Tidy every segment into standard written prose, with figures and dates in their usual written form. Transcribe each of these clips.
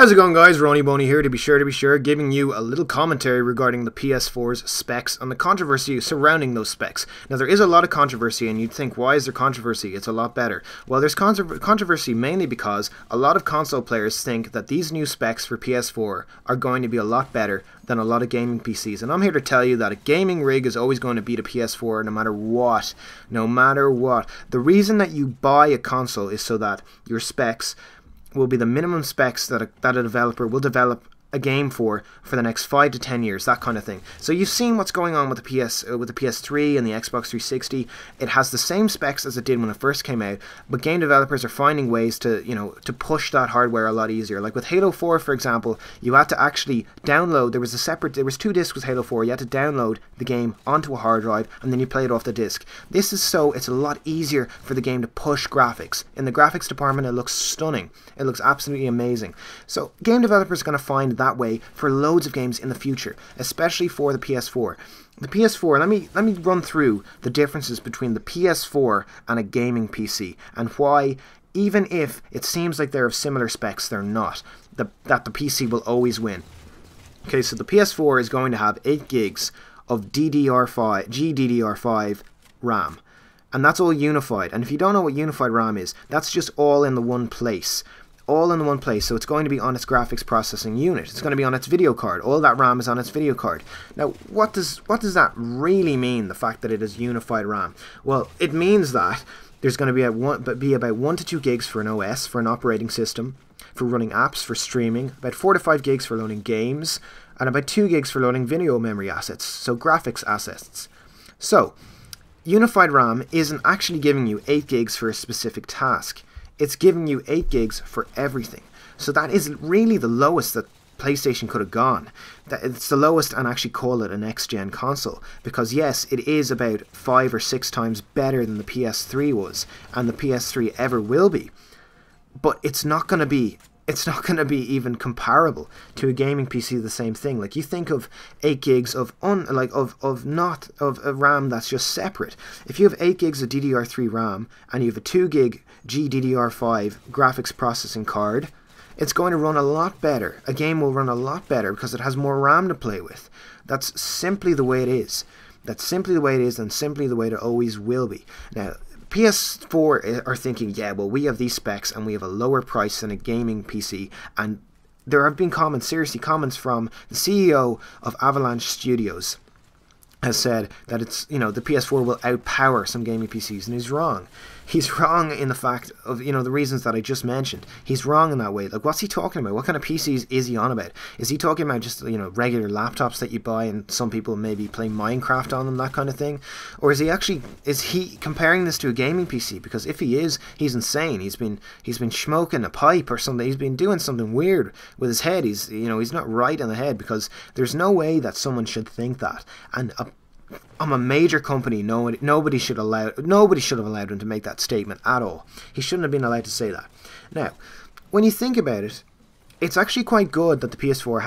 How's it going, guys? Roniboney here, to be sure, giving you a little commentary regarding the PS4's specs and the controversy surrounding those specs. Now, there is a lot of controversy, and you'd think, why is there controversy? It's a lot better. Well, there's controversy mainly because a lot of console players think that these new specs for PS4 are going to be a lot better than a lot of gaming PCs. And I'm here to tell you that a gaming rig is always going to beat a PS4 no matter what. No matter what. The reason that you buy a console is so that your specs will be the minimum specs that a developer will develop a game for the next 5 to 10 years, that kind of thing. So you've seen what's going on with the PS3 and the Xbox 360. It has the same specs as it did when it first came out, but game developers are finding ways to, to push that hardware a lot easier. Like with Halo 4, for example, you had to actually download. There was 2 discs with Halo 4. You had to download the game onto a hard drive, and then you play it off the disc. This is so it's a lot easier for the game to push graphics. In the graphics department, it looks stunning. It looks absolutely amazing. So game developers are going to find that way for loads of games in the future, especially for the PS4. The PS4, let me run through the differences between the PS4 and a gaming PC, and why, even if it seems like they're of similar specs, they're not. That the PC will always win. Okay, so the PS4 is going to have 8 gigs of GDDR5 RAM, and that's all unified. And if you don't know what unified RAM is, that's just all in the one place. All in one place, so it's going to be on its graphics processing unit. It's going to be on its video card. All that RAM is on its video card. Now, what does that really mean, the fact that it is unified RAM? Well, it means that there's going to be about 1 to 2 gigs for an OS, for an operating system, for running apps, for streaming, about 4 to 5 gigs for loading games, and about 2 gigs for loading video memory assets, so graphics assets. So, unified RAM isn't actually giving you 8 gigs for a specific task. It's giving you 8 gigs for everything. So that is really the lowest that PlayStation could have gone. It's the lowest, and actually call it a next-gen console. Because yes, it is about 5 or 6 times better than the PS3 was, and the PS3 ever will be. But it's not going to be even comparable to a gaming PC. The same thing. Like, you think of 8 gigs of RAM that's just separate. If you have 8 gigs of DDR3 RAM and you have a 2 gig GDDR5 graphics processing card, it's going to run a lot better. A game will run a lot better because it has more RAM to play with. That's simply the way it is. That's simply the way it is, and simply the way it always will be. Now, PS4 are thinking, yeah, well, we have these specs and we have a lower price than a gaming PC, and there have been comments from the CEO of Avalanche Studios has said that it's, the PS4 will outpower some gaming PCs, and he's wrong. He's wrong in the fact of, the reasons that I just mentioned. He's wrong in that way. Like, what's he talking about? What kind of PCs is he on about? Is he talking about just, regular laptops that you buy and some people maybe play Minecraft on them, that kind of thing? Or is he comparing this to a gaming PC? Because if he is, he's insane. He's been smoking a pipe or something. He's been doing something weird with his head. He's not right in the head, because there's no way that someone should think that. And I'm a major company. Nobody should have allowed him to make that statement at all. He shouldn't have been allowed to say that. Now, when you think about it, it's actually quite good that the PS4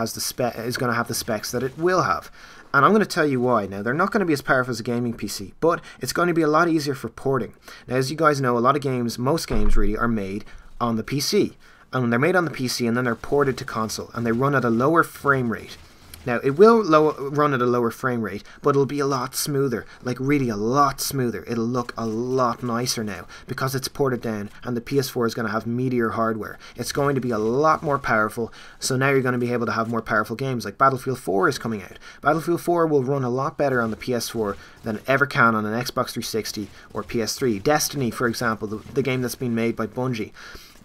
is going to have the specs that it will have. And I'm going to tell you why. Now, they're not going to be as powerful as a gaming PC, but it's going to be a lot easier for porting. Now, as you guys know, most games really are made on the PC. And when they're made on the PC and then they're ported to console, and they run at a lower frame rate. Now, it will run at a lower frame rate, but it'll be a lot smoother, like really a lot smoother. It'll look a lot nicer now, because it's ported down, and the PS4 is going to have meatier hardware. It's going to be a lot more powerful, so now you're going to be able to have more powerful games, like Battlefield 4 is coming out. Battlefield 4 will run a lot better on the PS4 than it ever can on an Xbox 360 or PS3. Destiny, for example, the game that's been made by Bungie.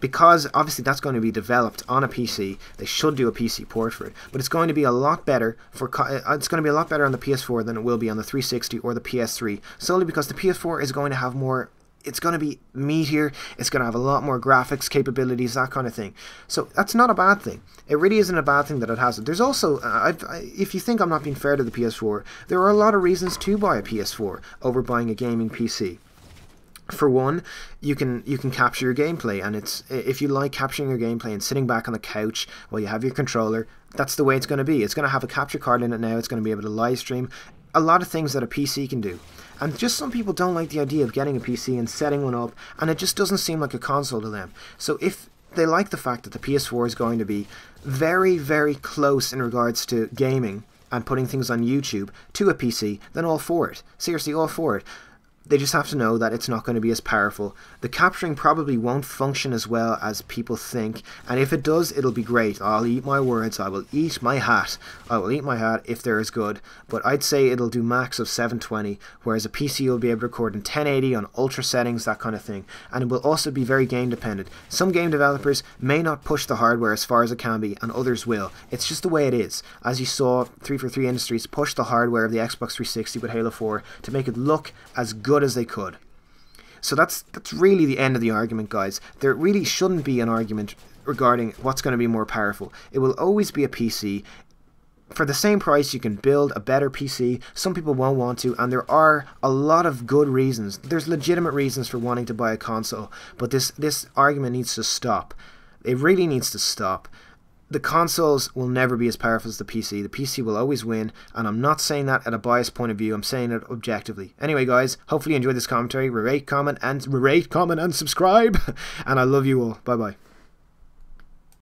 Because obviously that's going to be developed on a PC, they should do a PC port for it. But it's going to be a lot better on the PS4 than it will be on the 360 or the PS3, solely because the PS4 is going to have more. It's going to be meatier. It's going to have a lot more graphics capabilities, that kind of thing. So that's not a bad thing. It really isn't a bad thing that it has it. There's also, if you think I'm not being fair to the PS4, there are a lot of reasons to buy a PS4 over buying a gaming PC. For one, you can capture your gameplay, and if you like capturing your gameplay and sitting back on the couch while you have your controller, that's the way it's going to be. It's going to have a capture card in it now. It's going to be able to live stream a lot of things that a PC can do. And just some people don't like the idea of getting a PC and setting one up, and it just doesn't seem like a console to them. So if they like the fact that the PS4 is going to be very, very close in regards to gaming and putting things on YouTube to a PC, then all for it. Seriously, all for it. They just have to know that it's not going to be as powerful. The capturing probably won't function as well as people think, and if it does, it'll be great. I'll eat my words. I will eat my hat. I will eat my hat if they're as good. But I'd say it'll do max of 720, whereas a PC will be able to record in 1080 on ultra settings, that kind of thing. And it will also be very game dependent. Some game developers may not push the hardware as far as it can be, and others will. It's just the way it is. As you saw, 343 Industries push the hardware of the Xbox 360 with Halo 4 to make it look as good as they could. So that's really the end of the argument, guys. There really shouldn't be an argument regarding what's going to be more powerful. It will always be a PC. For the same price, you can build a better PC. Some people won't want to, and there are a lot of good reasons. There's legitimate reasons for wanting to buy a console, but this argument needs to stop. It really needs to stop. The consoles will never be as powerful as the PC. The PC will always win, and I'm not saying that at a biased point of view. I'm saying it objectively. Anyway, guys, hopefully you enjoyed this commentary. Rate, comment, and subscribe. And I love you all. Bye-bye.